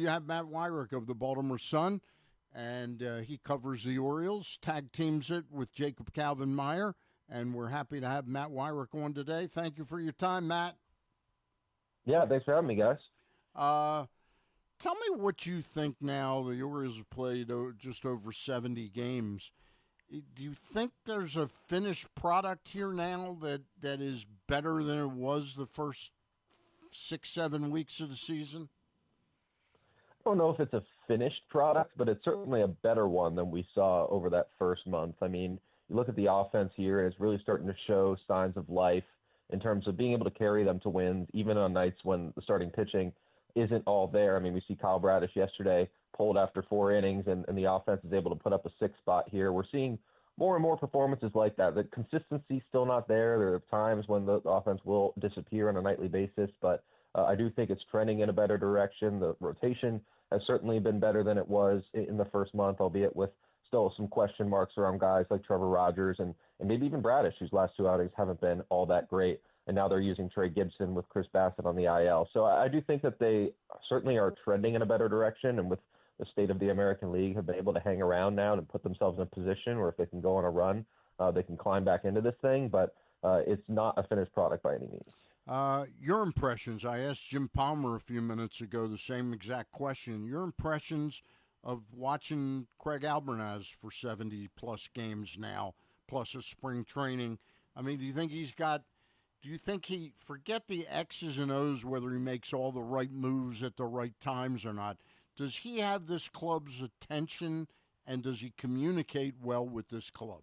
You have Matt Weyrich of the Baltimore Sun, and he covers the Orioles, tag teams it with Jacob Calvin Meyer, and we're happy to have Matt Weyrich on today. Thank you for your time, Matt. Yeah, thanks for having me, guys. Uh, Tell me what you think now. The Orioles have played just over 70 games. Do you think there's a finished product here now that is better than it was the first 6, 7 weeks of the season? I don't know if it's a finished product, but it's certainly a better one than we saw over that first month. I mean, you look at the offense here, and it's really starting to show signs of life in terms of being able to carry them to wins, even on nights when the starting pitching isn't all there. I mean, we see Kyle Bradish yesterday pulled after 4 innings, and the offense is able to put up a 6 spot here. We're seeing more and more performances like that. The consistency's still not there. There are times when the offense will disappear on a nightly basis, but I do think it's trending in a better direction. The rotation has certainly been better than it was in the first month, albeit with still some question marks around guys like Trevor Rogers and maybe even Bradish, whose last 2 outings haven't been all that great. And now they're using Trey Gibson with Chris Bassett on the IL. So I do think that they certainly are trending in a better direction, and with the state of the American League, have been able to hang around now and put themselves in a position where if they can go on a run, they can climb back into this thing. But it's not a finished product by any means. Your impressions. I asked Jim Palmer a few minutes ago the same exact question. Your impressions of watching Craig Albornoz for 70 plus games now, plus a spring training. I mean, do you think he, forget the X's and O's, whether he makes all the right moves at the right times or not, does he have this club's attention, and does he communicate well with this club?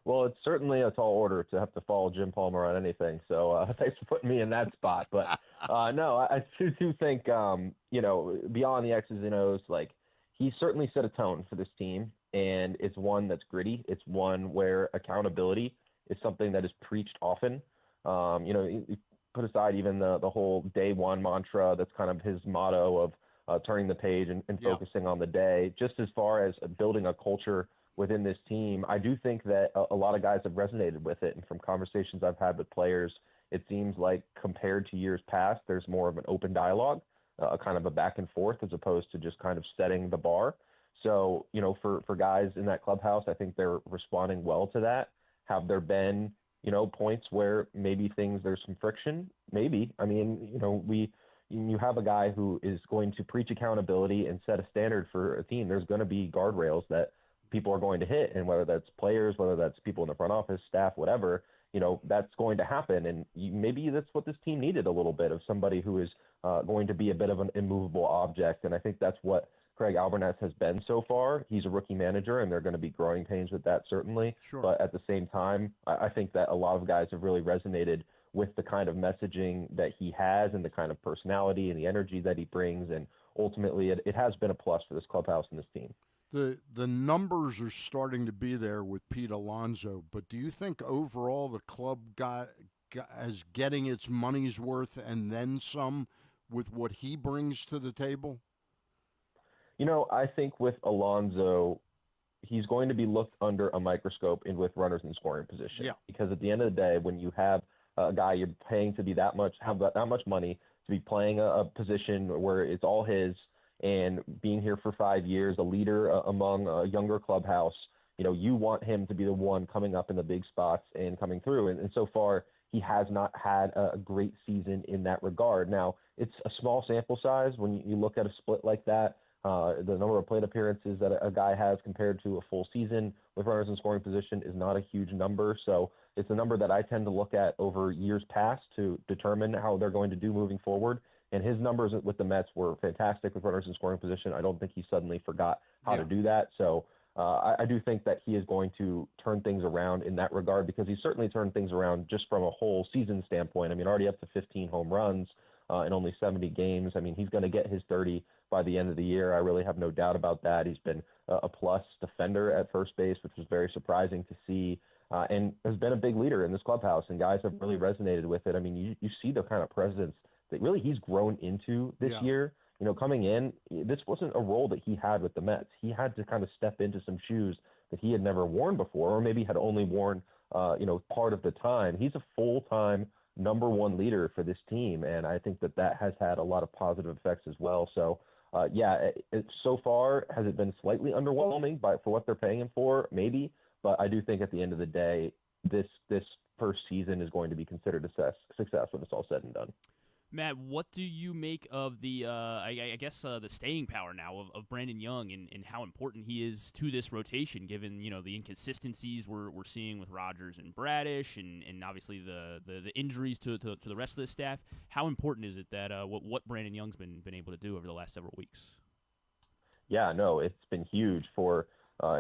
Well, it's certainly a tall order to have to follow Jim Palmer on anything. So thanks for putting me in that spot. But no, I do think, beyond the X's and O's, like, he certainly set a tone for this team. And it's one that's gritty. It's one where accountability is something that is preached often. You put aside even the whole day one mantra that's kind of his motto of turning the page and focusing on the day. Just as far as building a culture within this team, I do think that a lot of guys have resonated with it. And from conversations I've had with players, it seems like compared to years past, there's more of an open dialogue, kind of a back and forth, as opposed to just kind of setting the bar. So, for guys in that clubhouse, I think they're responding well to that. Have there been, points where maybe there's some friction? Maybe. I mean, you have a guy who is going to preach accountability and set a standard for a team. There's going to be guardrails that people are going to hit, and whether that's players, whether that's people in the front office, staff, whatever, that's going to happen. And maybe that's what this team needed, a little bit of somebody who is going to be a bit of an immovable object. And I think that's what Craig Albornoz has been so far. He's a rookie manager, and there are going to be growing pains with that, certainly. Sure. But at the same time, I think that a lot of guys have really resonated with the kind of messaging that he has and the kind of personality and the energy that he brings. And ultimately, it has been a plus for this clubhouse and this team. The numbers are starting to be there with Pete Alonso, but do you think overall the club is getting its money's worth and then some with what he brings to the table? I think with Alonso, he's going to be looked under a microscope with runners in scoring position. Yeah. Because at the end of the day, when you have a guy you're paying to be that much money to be playing a position where it's all his, and being here for 5 years, a leader among a younger clubhouse, you want him to be the one coming up in the big spots and coming through. And so far, he has not had a great season in that regard. Now, it's a small sample size when you look at a split like that. The number of plate appearances that a guy has compared to a full season with runners in scoring position is not a huge number. So it's a number that I tend to look at over years past to determine how they're going to do moving forward. And his numbers with the Mets were fantastic with runners in scoring position. I don't think he suddenly forgot how to do that. So I do think that he is going to turn things around in that regard, because he certainly turned things around just from a whole season standpoint. I mean, already up to 15 home runs in only 70 games. I mean, he's going to get his 30 by the end of the year. I really have no doubt about that. He's been a plus defender at first base, which was very surprising to see, and has been a big leader in this clubhouse, and guys have really resonated with it. I mean, you see the kind of presence that really he's grown into this year. Coming in, this wasn't a role that he had with the Mets. He had to kind of step into some shoes that he had never worn before, or maybe had only worn, part of the time. He's a full-time number one leader for this team, and I think that has had a lot of positive effects as well. So, so far, has it been slightly underwhelming for what they're paying him for? Maybe, but I do think at the end of the day, this first season is going to be considered a success when it's all said and done. Matt, what do you make of the, I guess, the staying power now of Brandon Young and how important he is to this rotation, given, the inconsistencies we're seeing with Rogers and Bradish and obviously the injuries to the rest of the staff? How important is it that what Brandon Young's been able to do over the last several weeks? Yeah, no, it's been huge for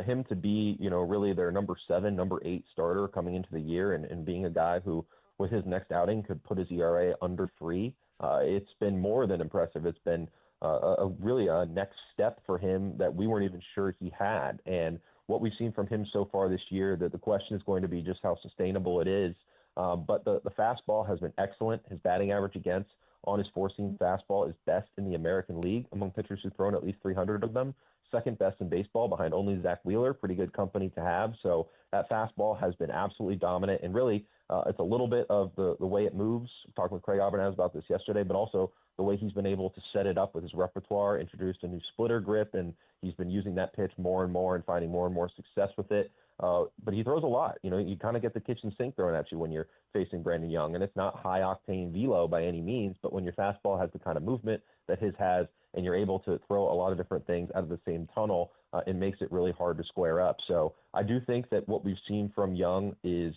him to be, really their number 7, number 8 starter coming into the year and being a guy who, with his next outing, could put his ERA under 3. It's been more than impressive. It's been really a next step for him that we weren't even sure he had. And what we've seen from him so far this year, that the question is going to be just how sustainable it is. But the fastball has been excellent. His batting average against on his four-seam fastball is best in the American League among pitchers who've thrown at least 300 of them. Second best in baseball behind only Zach Wheeler. Pretty good company to have. So that fastball has been absolutely dominant. And really, it's a little bit of the way it moves. Talking with Craig Albertaz about this yesterday, but also the way he's been able to set it up with his repertoire, introduced a new splitter grip, and he's been using that pitch more and more and finding more and more success with it. But he throws a lot. You kind of get the kitchen sink thrown at you when you're facing Brandon Young. And it's not high-octane velo by any means, but when your fastball has the kind of movement that his has, and you're able to throw a lot of different things out of the same tunnel, it makes it really hard to square up. So I do think that what we've seen from Young is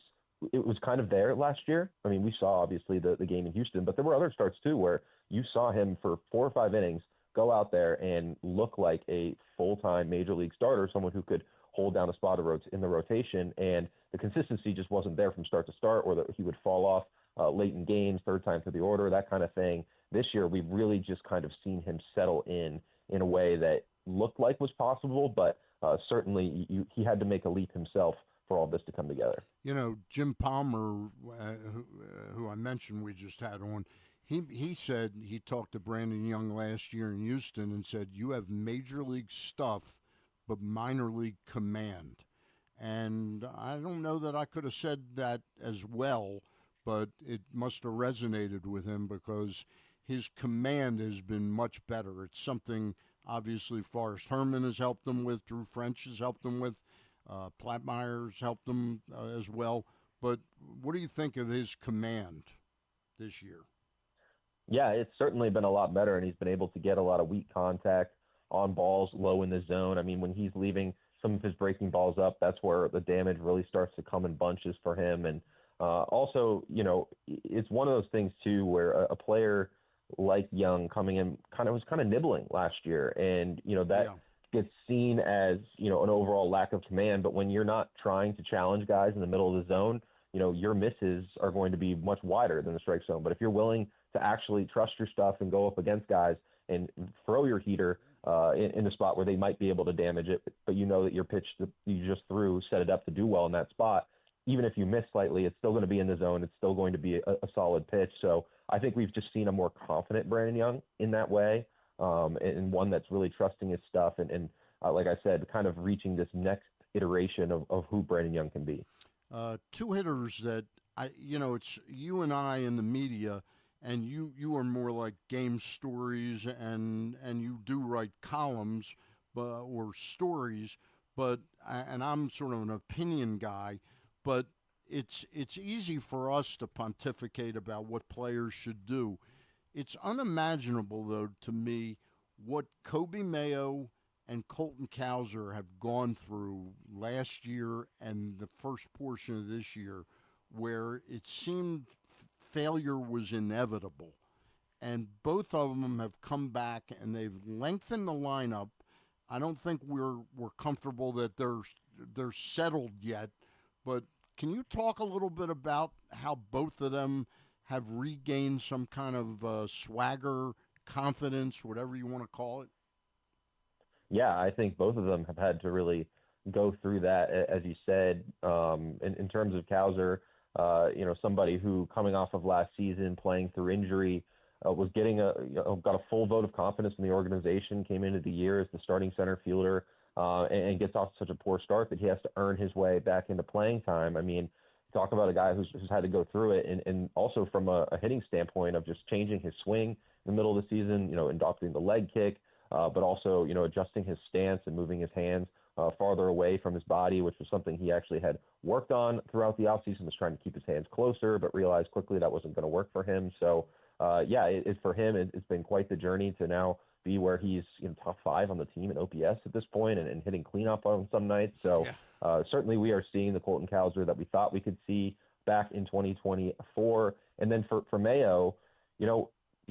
it was kind of there last year. I mean, we saw obviously the game in Houston, but there were other starts too where you saw him for 4 or 5 innings go out there and look like a full-time major league starter, someone who could hold down a spot in the rotation, and the consistency just wasn't there from start to start, or that he would fall off late in games, third time through the order, that kind of thing. This year, we've really just kind of seen him settle in a way that looked like was possible, but certainly he had to make a leap himself for all this to come together. Jim Palmer, who I mentioned we just had on, he said he talked to Brandon Young last year in Houston and said, you have major league stuff, but minor league command. And I don't know that I could have said that as well, but it must have resonated with him because his command has been much better. It's something, obviously, Forrest Herman has helped him with, Drew French has helped him with, Plattmeyer's helped him as well. But what do you think of his command this year? Yeah, it's certainly been a lot better, and he's been able to get a lot of weak contact on balls low in the zone. I mean, when he's leaving some of his breaking balls up, that's where the damage really starts to come in bunches for him. And also, it's one of those things, too, where a player like Young coming in was kind of nibbling last year. And, that gets seen as, an overall lack of command. But when you're not trying to challenge guys in the middle of the zone, your misses are going to be much wider than the strike zone. But if you're willing to actually trust your stuff and go up against guys and throw your heater in a spot where they might be able to damage it, but that your pitch that you just threw set it up to do well in that spot, even if you miss slightly, it's still going to be in the zone. It's still going to be a solid pitch. So I think we've just seen a more confident Brandon Young in that way, and one that's really trusting his stuff and like I said, kind of reaching this next iteration of who Brandon Young can be. 2 hitters that it's you and I in the media, and you are more like game stories and you do write columns or stories, and I'm sort of an opinion guy, but it's easy for us to pontificate about what players should do. It's unimaginable, though, to me, what Kobe Mayo and Colton Cowser have gone through last year and the first portion of this year, where it seemed failure was inevitable. And both of them have come back and they've lengthened the lineup. I don't think we're comfortable that they're settled yet, but can you talk a little bit about how both of them have regained some kind of swagger, confidence, whatever you want to call it? Yeah, I think both of them have had to really go through that, as you said, in terms of Cowser, somebody who coming off of last season, playing through injury, was getting got a full vote of confidence in the organization, came into the year as the starting center fielder, and gets off such a poor start that he has to earn his way back into playing time. I mean, talk about a guy who's had to go through it, and also from a hitting standpoint of just changing his swing in the middle of the season, adopting the leg kick, but also, adjusting his stance and moving his hands farther away from his body, which was something he actually had worked on throughout the offseason, was trying to keep his hands closer, but realized quickly that wasn't going to work for him. So, for him, it's been quite the journey to now be where he's top 5 on the team in OPS at this point and hitting cleanup on some nights. So certainly we are seeing the Colton Cowser that we thought we could see back in 2024. And then for Mayo,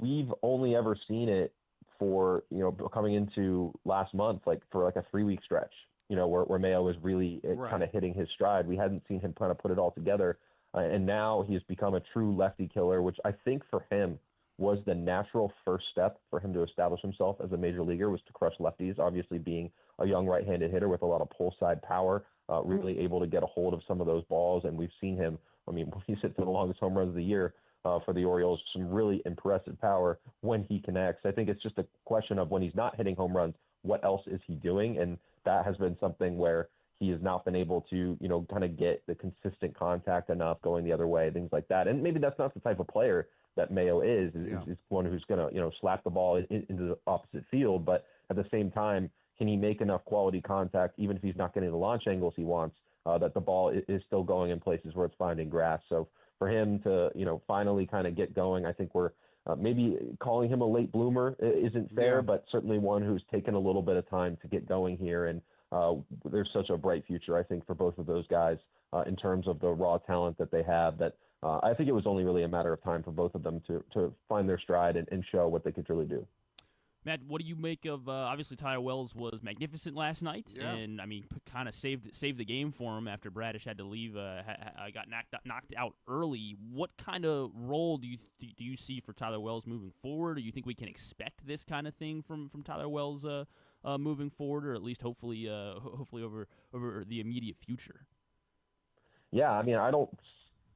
we've only ever seen it for, coming into last month, for a 3-week stretch, where Mayo was really kind of hitting his stride. We hadn't seen him kind of put it all together. And now he's become a true lefty killer, which I think for him was the natural first step for him to establish himself as a major leaguer, was to crush lefties, obviously being a young right-handed hitter with a lot of pull side power, really able to get a hold of some of those balls. And we've seen him, he's hit the longest home runs of the year for the Orioles, some really impressive power when he connects. I think it's just a question of when he's not hitting home runs, what else is he doing? And that has been something where he has not been able to, kind of get the consistent contact enough going the other way, things like that. And maybe that's not the type of player that Mayo is one who's going to, slap the ball into the opposite field. But at the same time, can he make enough quality contact, even if he's not getting the launch angles he wants, that the ball is still going in places where it's finding grass? So for him to, finally kind of get going, I think we're maybe calling him a late bloomer isn't fair, but certainly one who's taken a little bit of time to get going here. And there's such a bright future, I think, for both of those guys in terms of the raw talent that they have, that I think it was only really a matter of time for both of them to find their stride and show what they could really do. Matt, what do you make of, obviously Tyler Wells was magnificent last night, and, kind of saved the game for him after Bradish had to leave, got knocked out early. What kind of role do you see for Tyler Wells moving forward? Do you think we can expect this kind of thing from Tyler Wells moving forward, or at least hopefully over the immediate future? Yeah, I don't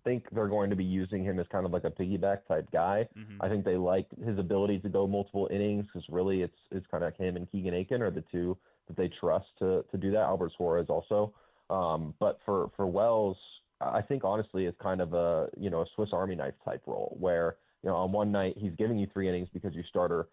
think they're going to be using him as kind of like a piggyback type guy. Mm-hmm. I think they like his ability to go multiple innings, because really it's kind of him and Keegan Aiken are the two that they trust to do that. Albert Suarez also. But for Wells, I think honestly it's kind of a Swiss Army knife type role where, on one night he's giving you 3 innings because your starter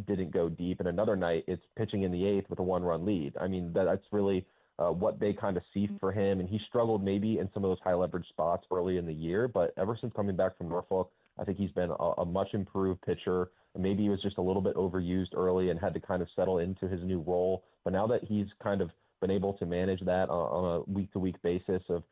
didn't go deep, and another night it's pitching in the 8th with a 1-run lead. That's really what they kind of see for him. And he struggled maybe in some of those high leverage spots early in the year, but ever since coming back from Norfolk, I think he's been a much improved pitcher. Maybe he was just a little bit overused early and had to kind of settle into his new role. But now that he's kind of been able to manage that on a week-to-week basis of,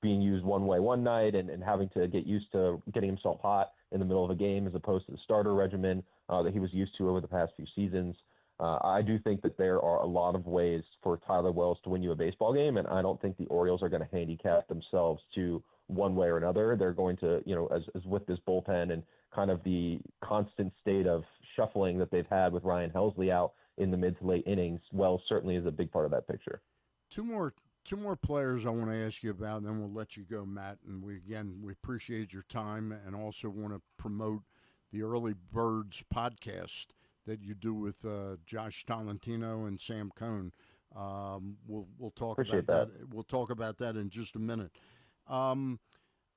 being used one way one night and having to get used to getting himself hot in the middle of a game as opposed to the starter regimen that he was used to over the past few seasons, I do think that there are a lot of ways for Tyler Wells to win you a baseball game, and I don't think the Orioles are going to handicap themselves to one way or another. They're going to, as with this bullpen and kind of the constant state of shuffling that they've had with Ryan Helsley out in the mid to late innings, Wells certainly is a big part of that picture. Two more players I want to ask you about, and then we'll let you go, Matt. And we appreciate your time, and also want to promote the Early Birds podcast that you do with Josh Tolentino and Sam Cohn. We'll talk Appreciate about that. We'll talk about that in just a minute. I'm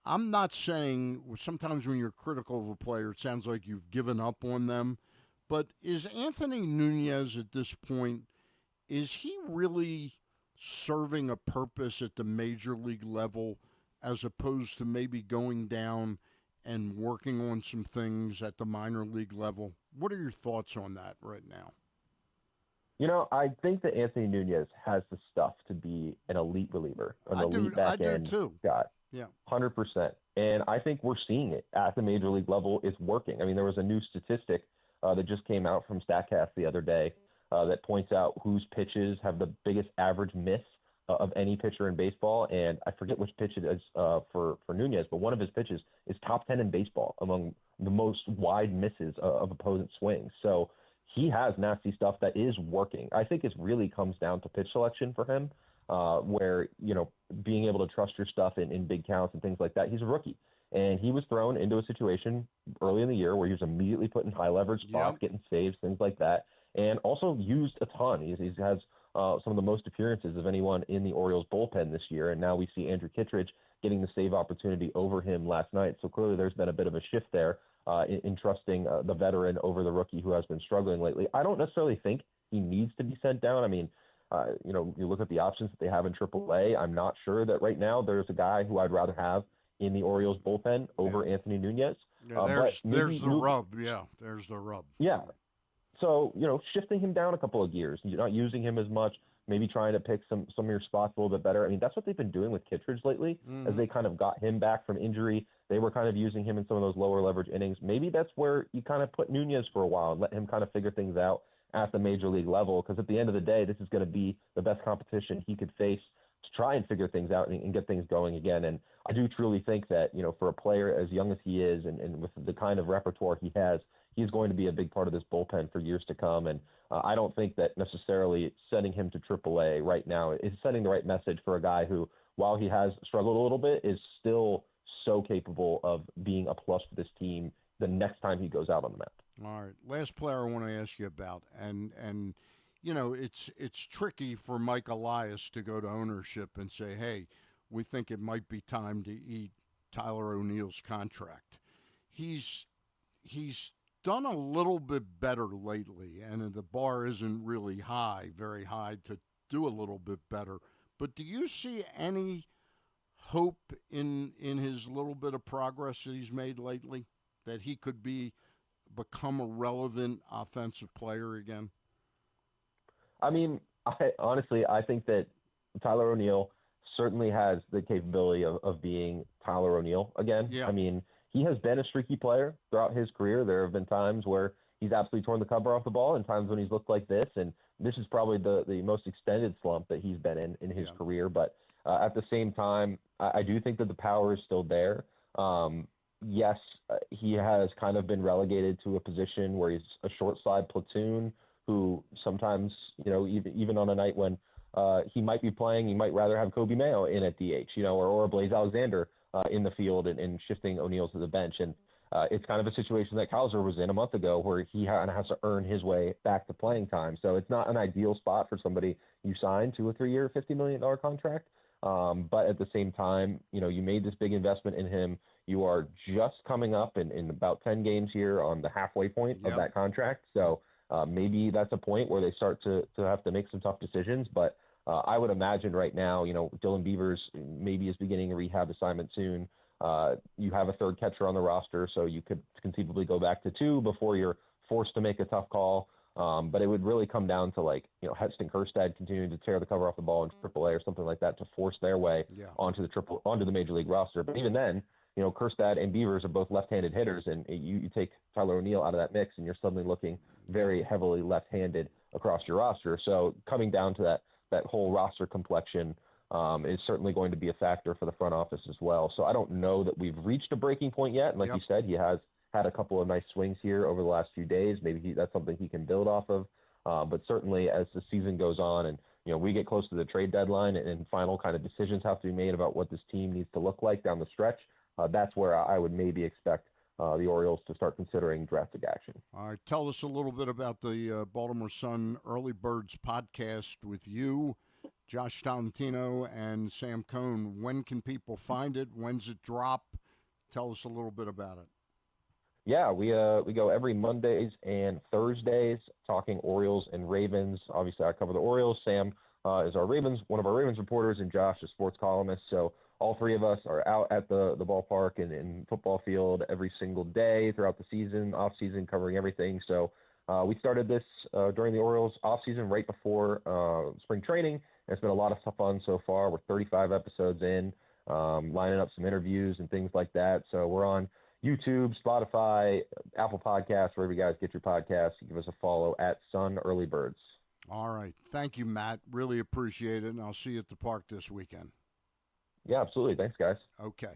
not saying sometimes when you're critical of a player, it sounds like you've given up on them. But is Anthony Nunez at this point, is he really serving a purpose at the major league level as opposed to maybe going down and working on some things at the minor league level? What are your thoughts on that right now? I think that Anthony Nunez has the stuff to be an elite reliever, elite back-end guy. Yeah, 100%. And I think we're seeing it at the major league level. It's working. There was a new statistic that just came out from StatCast the other day that points out whose pitches have the biggest average miss of any pitcher in baseball. And I forget which pitch it is for Nunez, but one of his pitches is top 10 in baseball among the most wide misses of opposing swings. So he has nasty stuff that is working. I think it really comes down to pitch selection for him, where, being able to trust your stuff in big counts and things like that. He's a rookie. And he was thrown into a situation early in the year where he was immediately put in high leverage spots, getting saves, things like that, and also used a ton. He has some of the most appearances of anyone in the Orioles bullpen this year. And now we see Andrew Kittredge getting the save opportunity over him last night. So clearly there's been a bit of a shift there in trusting the veteran over the rookie who has been struggling lately. I don't necessarily think he needs to be sent down. I mean, you look at the options that they have in AAA. I'm not sure that right now there's a guy who I'd rather have in the Orioles bullpen over Anthony Nunez. Yeah, there's the rub. Yeah, there's the rub. Yeah. So, shifting him down a couple of gears, not using him as much, maybe trying to pick some of your spots a little bit better. I mean, that's what they've been doing with Kittredge lately. As they kind of got him back from injury. They were kind of using him in some of those lower leverage innings. Maybe that's where you kind of put Nunez for a while and let him kind of figure things out at the major league level, because at the end of the day, this is going to be the best competition he could face to try and figure things out and get things going again. And I do truly think that, for a player as young as he is and with the kind of repertoire he has, he's going to be a big part of this bullpen for years to come. And I don't think that necessarily sending him to AAA right now is sending the right message for a guy who, while he has struggled a little bit, is still so capable of being a plus for this team the next time he goes out on the mound. All right, last player I want to ask you about, and it's tricky for Mike Elias to go to ownership and say, hey, we think it might be time to eat Tyler O'Neill's contract. He's done a little bit better lately, and the bar isn't really very high to do a little bit better. But do you see any hope in his little bit of progress that he's made lately, that he could become a relevant offensive player again? I mean, I think that Tyler O'Neill certainly has the capability of being Tyler O'Neill again. Yeah. I mean, he has been a streaky player throughout his career. There have been times where he's absolutely torn the cover off the ball and times when he's looked like this. And this is probably the most extended slump that he's been in his career. But at the same time, I do think that the power is still there. Yes, he has kind of been relegated to a position where he's a short side platoon who sometimes, even on a night when he might be playing, he might rather have Kobe Mayo in at DH, or Blaze Alexander in the field and shifting O'Neill to the bench. And it's kind of a situation that Kaiser was in a month ago where he has to earn his way back to playing time. So it's not an ideal spot for somebody you signed to a 3-year, $50 million contract. But at the same time, you made this big investment in him. You are just coming up in about 10 games here on the halfway point of that contract. So maybe that's a point where they start to have to make some tough decisions. But I would imagine right now, Dylan Beavers maybe is beginning a rehab assignment soon. You have a third catcher on the roster, so you could conceivably go back to 2 before you're forced to make a tough call. But it would really come down to Heston Kjerstad continuing to tear the cover off the ball in AAA or something like that to force their way onto the major league roster. But even then, Kjerstad and Beavers are both left-handed hitters, and you take Tyler O'Neill out of that mix, and you're suddenly looking very heavily left-handed across your roster. So coming down to that whole roster complexion is certainly going to be a factor for the front office as well. So I don't know that we've reached a breaking point yet. And like you said, he has had a couple of nice swings here over the last few days. Maybe that's something he can build off of. But certainly as the season goes on and, we get close to the trade deadline and final kind of decisions have to be made about what this team needs to look like down the stretch, that's where I would maybe expect the Orioles to start considering drastic action. All right. Tell us a little bit about the Baltimore Sun Early Birds podcast with you, Josh Tolentino, and Sam Cohn. When can people find it? When's it drop? Tell us a little bit about it. Yeah, we go every Mondays and Thursdays talking Orioles and Ravens. Obviously, I cover the Orioles. Sam is one of our Ravens reporters, and Josh is sports columnist. So all three of us are out at the ballpark and in football field every single day throughout the season, off season, covering everything. So we started this during the Orioles off season, right before spring training. It's been a lot of fun so far. We're 35 episodes in, lining up some interviews and things like that. So we're on YouTube, Spotify, Apple Podcasts, wherever you guys get your podcasts. Give us a follow at Sun Early Birds. All right. Thank you, Matt. Really appreciate it, and I'll see you at the park this weekend. Yeah, absolutely. Thanks, guys. Okay.